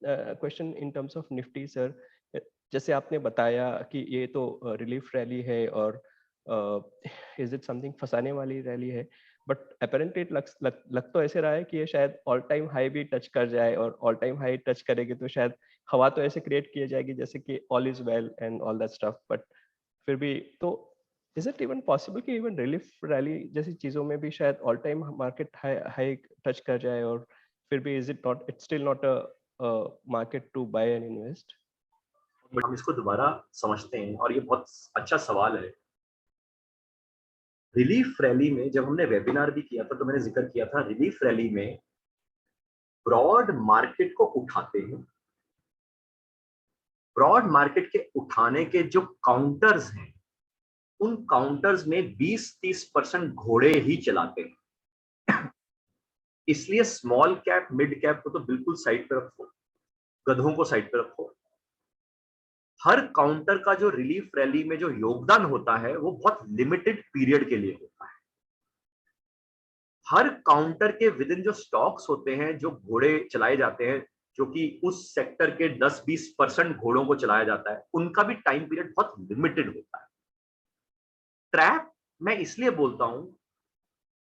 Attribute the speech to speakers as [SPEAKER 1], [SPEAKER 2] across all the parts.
[SPEAKER 1] Question in terms of Nifty sir, जैसे आपने बताया कि ये तो रिलीफ रैली है और इज इट समथिंग फंसाने वाली रैली है, बट अपेरेंटली लग तो ऐसे रहा है कि ये शायद ऑल टाइम हाई भी टच कर जाए, और ऑल टाइम हाई टच करेगी तो शायद हवा तो ऐसे क्रिएट की जाएगी जैसे कि all is well and all that stuff, but फिर भी तो इज इट इवन पॉसिबल कि इवन रिलीफ रैली जैसी चीजों में भी शायद all time market high high touch कर जाए, और फिर भी is it not, it's still not a market to buy and invest?
[SPEAKER 2] हम इसको दोबारा समझते हैं और ये बहुत अच्छा सवाल है। रिलीफ रैली में जब हमने वेबिनार भी किया था तो मैंने जिक्र किया था, रिलीफ रैली में ब्रॉड मार्केट को उठाते हैं। ब्रॉड मार्केट के उठाने के जो काउंटर्स हैं, उन काउंटर्स में 20-30% घोड़े ही चलाते हैं। इसलिए स्मॉल कैप मिड कैप को तो बिल्कुल साइड पे रखो, गधों को साइड पे रखो। हर काउंटर का जो रिलीफ रैली में जो योगदान होता है वो बहुत लिमिटेड पीरियड के लिए होता है। हर काउंटर के विद इन जो स्टॉक्स होते हैं, जो घोड़े चलाए जाते हैं, जो कि उस सेक्टर के 10-20% घोड़ों को चलाया जाता है, उनका भी टाइम पीरियड बहुत लिमिटेड होता है। ट्रैप मैं इसलिए बोलता हूं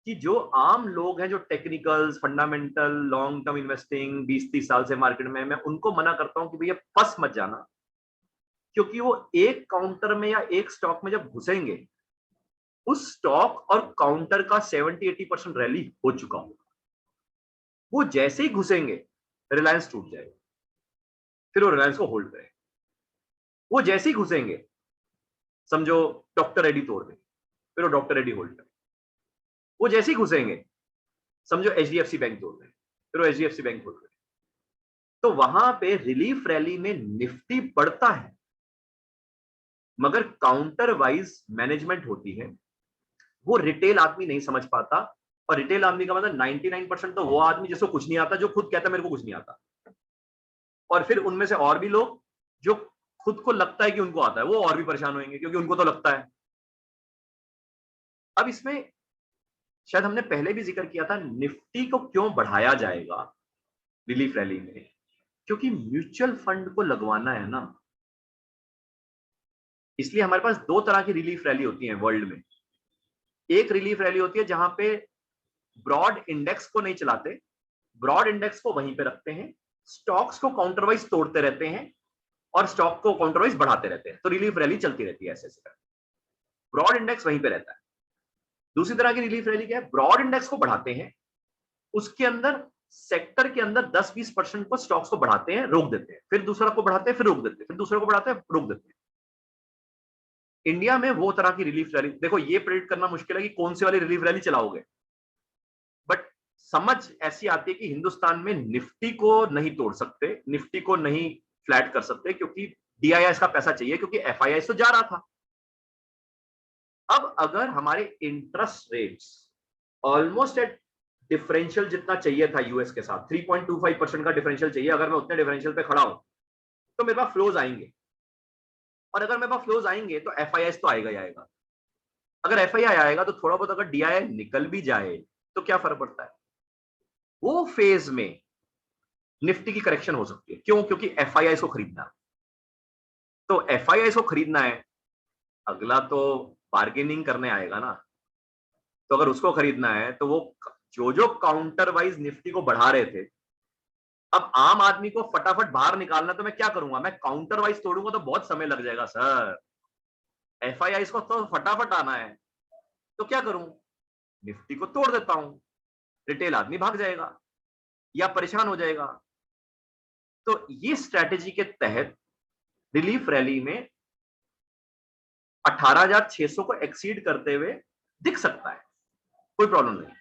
[SPEAKER 2] कि जो आम लोग हैं, जो technicals, fundamental, long term investing 20-30 साल से मार्केट में, मैं उनको मना करता हूं कि भैया फंस मत जाना, क्योंकि वो एक काउंटर में या एक स्टॉक में जब घुसेंगे, उस स्टॉक और काउंटर का 70-80% रैली हो चुका होगा। वो जैसे ही घुसेंगे रिलायंस टूट जाएगा, फिर वो रिलायंस को होल्ड करें। वो जैसे ही घुसेंगे, समझो डॉक्टर रेड्डी तोड़ दें, फिर वो डॉक्टर रेड्डी होल्ड करें। वो जैसे ही घुसेंगे, समझो एचडीएफसी बैंक तोड़ दें, फिर वो एचडीएफसी बैंक होल्ड करें। तो वहां पे रिलीफ रैली में निफ्टी बढ़ता है, मगर काउंटर वाइज मैनेजमेंट होती है, वो रिटेल आदमी नहीं समझ पाता। और रिटेल आदमी का मतलब 99% तो वो आदमी जिसको कुछ नहीं आता, जो खुद कहता है मेरे को कुछ नहीं आता, और फिर उनमें से और भी लोग जो खुद को लगता है कि उनको आता है, वो और भी परेशान होंगे क्योंकि उनको तो लगता है। अब इसमें शायद हमने पहले भी जिक्र किया था, निफ्टी को क्यों बढ़ाया जाएगा रिलीफ रैली में, क्योंकि म्यूचुअल फंड को लगवाना है ना। इसलिए हमारे पास दो तरह की रिलीफ रैली होती है वर्ल्ड में। एक रिलीफ रैली होती है जहां पे ब्रॉड इंडेक्स को नहीं चलाते, ब्रॉड इंडेक्स को वहीं पे रखते हैं, स्टॉक्स को काउंटरवाइज तोड़ते रहते हैं और स्टॉक को काउंटरवाइज बढ़ाते रहते हैं, तो रिलीफ रैली चलती रहती है ऐसे ऐसे। ब्रॉड इंडेक्स वहीं पे रहता है। दूसरी तरह की रिलीफ रैली क्या है, ब्रॉड इंडेक्स को बढ़ाते हैं, उसके अंदर सेक्टर के अंदर 10-20% को स्टॉक्स को बढ़ाते हैं, रोक देते हैं, फिर दूसरा को बढ़ाते हैं, फिर रोक देते हैं, फिर दूसरे को बढ़ाते हैं, रोक देते हैं। इंडिया में वो तरह की रिलीफ रैली, देखो ये प्रेडिक्ट करना मुश्किल है कि कौन सी वाली रिलीफ रैली चलाओगे, बट समझ ऐसी आती है कि हिंदुस्तान में निफ्टी को नहीं तोड़ सकते, निफ्टी को नहीं फ्लैट कर सकते, क्योंकि डीआईआई का पैसा चाहिए, क्योंकि एफआईआई तो जा रहा था। अब अगर हमारे interest rates almost at differential जितना चाहिए था यूएस के साथ, 3.25% का डिफरेंशियल चाहिए, अगर मैं उतने डिफरेंशियल पे खड़ा हूं तो मेरे पास फ्लोज आएंगे, और अगर मेरे पास फ्लोज आएंगे तो एफआईआई तो आएगा ही आएगा। अगर एफआईआई आएगा तो थोड़ा बहुत अगर डीआईआई निकल भी जाए तो क्या फर्क पड़ता है। वो फेज में निफ्टी की करेक्शन हो सकती है, क्यों, क्योंकि एफआईआई को खरीदना है। तो एफआईआई को खरीदना है, अगला तो बार्गेनिंग करने आएगा ना, तो अगर उसको खरीदना है तो वो जो जो काउंटर वाइज निफ्टी को बढ़ा रहे थे, अब आम आदमी को फटाफट बाहर निकालना, तो मैं क्या करूंगा, मैं काउंटर वाइज तोड़ूंगा तो बहुत समय लग जाएगा सर। एफआईआई को तो फटाफट आना है, तो क्या करूं, निफ्टी को तोड़ देता हूं, रिटेल आदमी भाग जाएगा या परेशान हो जाएगा। तो ये स्ट्रेटेजी के तहत रिलीफ रैली में 18,600 को एक्सीड करते हुए दिख सकता है, कोई प्रॉब्लम नहीं।